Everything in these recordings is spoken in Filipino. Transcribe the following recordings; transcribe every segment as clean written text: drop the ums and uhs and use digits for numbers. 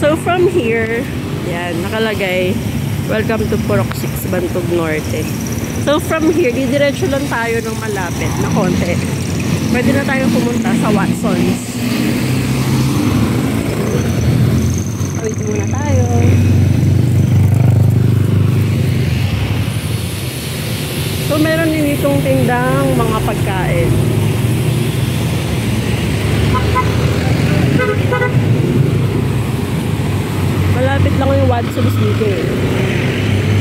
So from here, yan, nakalagay, welcome to Purok 6, Bantog Norte. So from here, didiretso lang tayo ng malapit na konti. Pwede na tayong pumunta sa Watsons. Wait muna tayo. So meron din itong tindang mga pagkain. Malapit lang yung Watsons dito eh.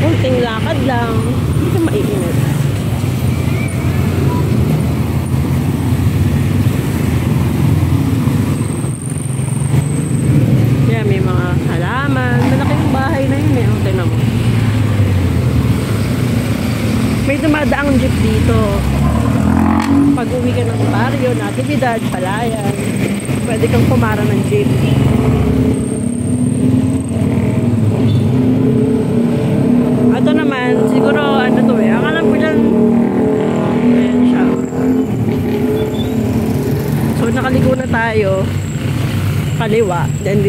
Kunting lakad lang. Hindi ka maiinit. Yeah, may mga halaman. Malaki yung bahay na yun eh. Tingnan mo. May dumadaang jeep dito. Pag uwi ka ng baryo, Natividad, Palayan, pwede kang pumara ng jeep. Ito naman, siguro ano to eh. Ang alam ko dyan, ayan siya. So nakaligo na tayo. Kaliwa. Then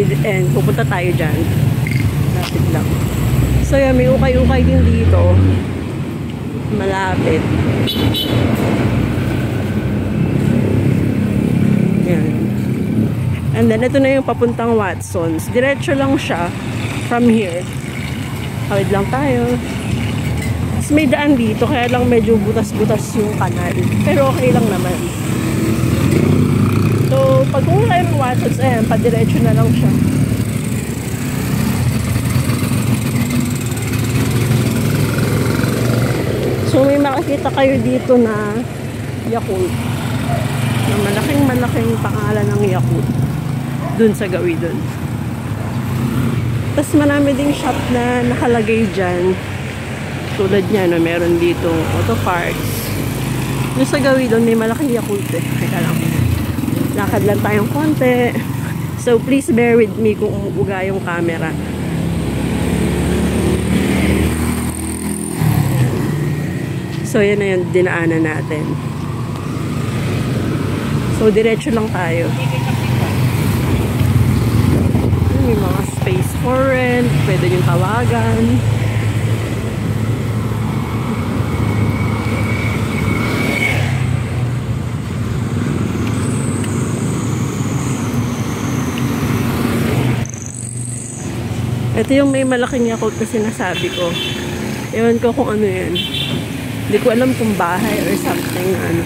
pupunta tayo dyan. Lapit lang. So yan, may ukay-ukay din dito. Malapit. Yan. And then ito na yung papuntang Watsons. Diretso lang siya from here. Hawid lang tayo. Tapos may daan dito, kaya lang medyo butas-butas yung kanal. Pero okay lang naman. So, pag kung kayo ng Watsons, ayan, padiretso na lang siya. So, may makikita kayo dito na Yakult. Na malaking pangalan ng Yakult. Dun sa gawi dun. Tapos marami ding shop na nakalagay dyan. Tulad niya na meron dito auto parts. Yung sa gawi doon may malaking Yakult eh. Kaya lang. Lakad lang tayong konti. So please bear with me kung umuuga yung camera. So yan na yung dinaanan natin. So diretso lang tayo. May mga space for rent, pwede nyo tawagan. Ito yung may malaking Yakult kasi sinasabi ko. Ewan ko kung ano yan. Hindi ko alam kung bahay or something. Ano.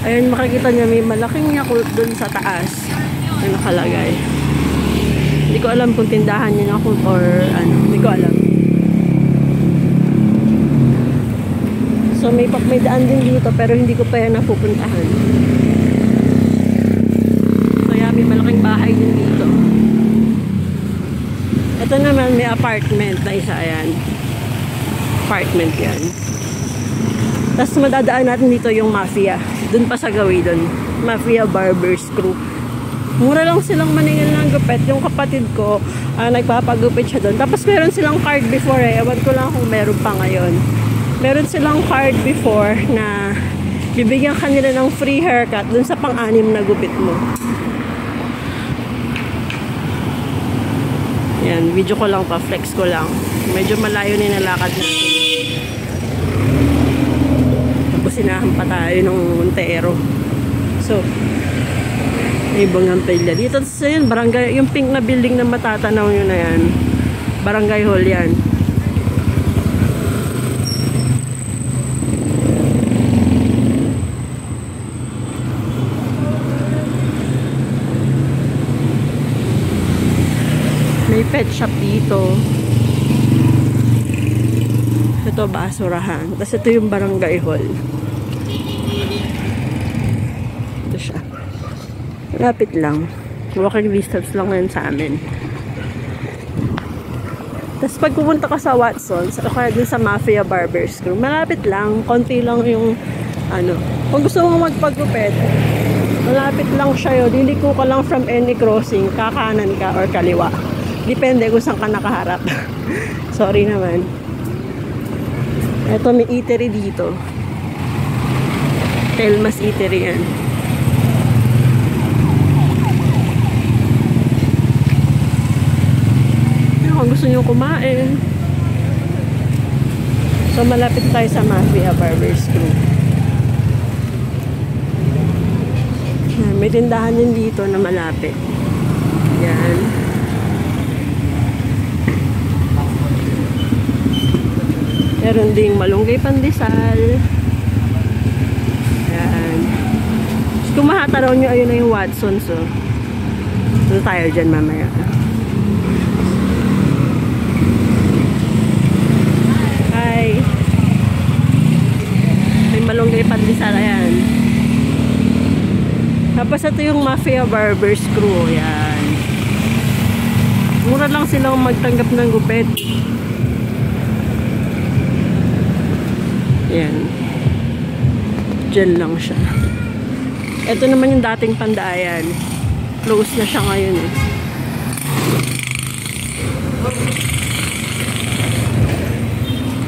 Ayun, makikita nyo may malaking Yakult dun sa taas na nakalagay. Hindi ko alam kung tindahan niya ako or ano. Hindi ko alam. So may daan din dito pero hindi ko pa yan napupuntahan. So yan, may malaking bahay din dito. Ito naman may apartment na isa. Ayan. Apartment yan. Tapos madadaan natin dito yung Mafia. Dun pa sa gawi dun. Mafia Barbers Crew. Mura lang silang maningil ng gupit. Yung kapatid ko, nagpapagupit siya doon. Tapos meron silang card before eh. Ewan ko lang kung meron pa ngayon. Meron silang card before na bibigyan kanila ng free haircut doon sa pang-anim na gupit mo. Yan, video ko lang pa. Flex ko lang. Medyo malayo na nalakad natin. Tapos sinahan pa tayo ng Montero. So, may Bougainvillea dito sa yun, barangay, yung pink na building na matatanaw nyo na yan, Barangay Hall yan. May pet shop dito. Ito basurahan. Tapos ito yung Barangay Hall. Ito siya. Lapit lang. Walking distance lang ngayon sa amin. Tapos pag pumunta ka sa Watsons, o kaya dun sa Mafia Barbers Crew, malapit lang. Konti lang yung ano. Kung gusto mo magpagupit, malapit lang siya yun. Liliko ka lang from any crossing, kakanan ka or kaliwa. Depende kung saan ka nakaharap. Sorry naman. Ito may eatery dito. Telmas Eatery yan. kung gusto nyo kumain. So, malapit tayo sa Mafia Barbers Crew. May tindahan din dito na malapit. Yan. Meron ding malunggay pandesal. Yan. Kung mahataraw nyo, ayun na yung Watson's. So, ito tayo dyan mamaya. Hi. May malunggay pandesal. Ayan. Tapos ito yung Mafia Barbers Crew. Yan. Mura lang silang magtanggap ng gupit. Yan. Diyan lang siya. Ito naman yung dating Pandayan. Close na siya ngayon eh.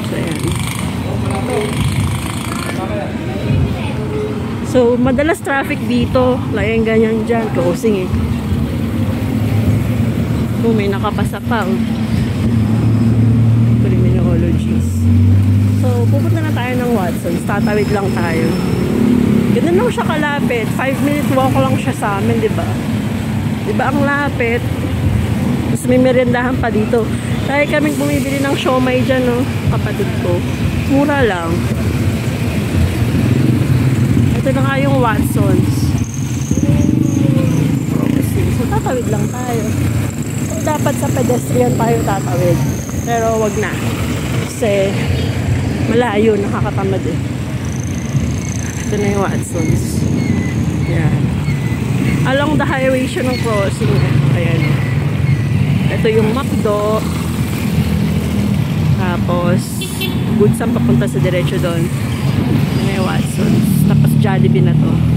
So, yan. So, madalas traffic dito. Layang ganyan dyan. Closing eh. Oh, may nakapasa pa. Oh. Criminologies. So, pupunta na tayo ng Watson's. Tatawid lang tayo. Ganun lang siya kalapit. 5-minute walk lang siya sa amin, di ba? Di ba ang lapit? Tapos may meriendahan pa dito. Dahil kaming bumibili ng siomay dyan, no? Kapatid ko. Mura lang. Ito na nga yung Watson's. So, tatawid lang tayo. Dapat sa pedestrian tayo tatawid. Pero wag na. Kasi malayo, nakakatamad eh. Ito na yung Watson's. Yan. Along the highway siya ng crossing. Ayan. Ito yung McDo. Tapos, goods ang papunta sa diretso doon. Ito na yung Watson's. Tapos Jollibee na to.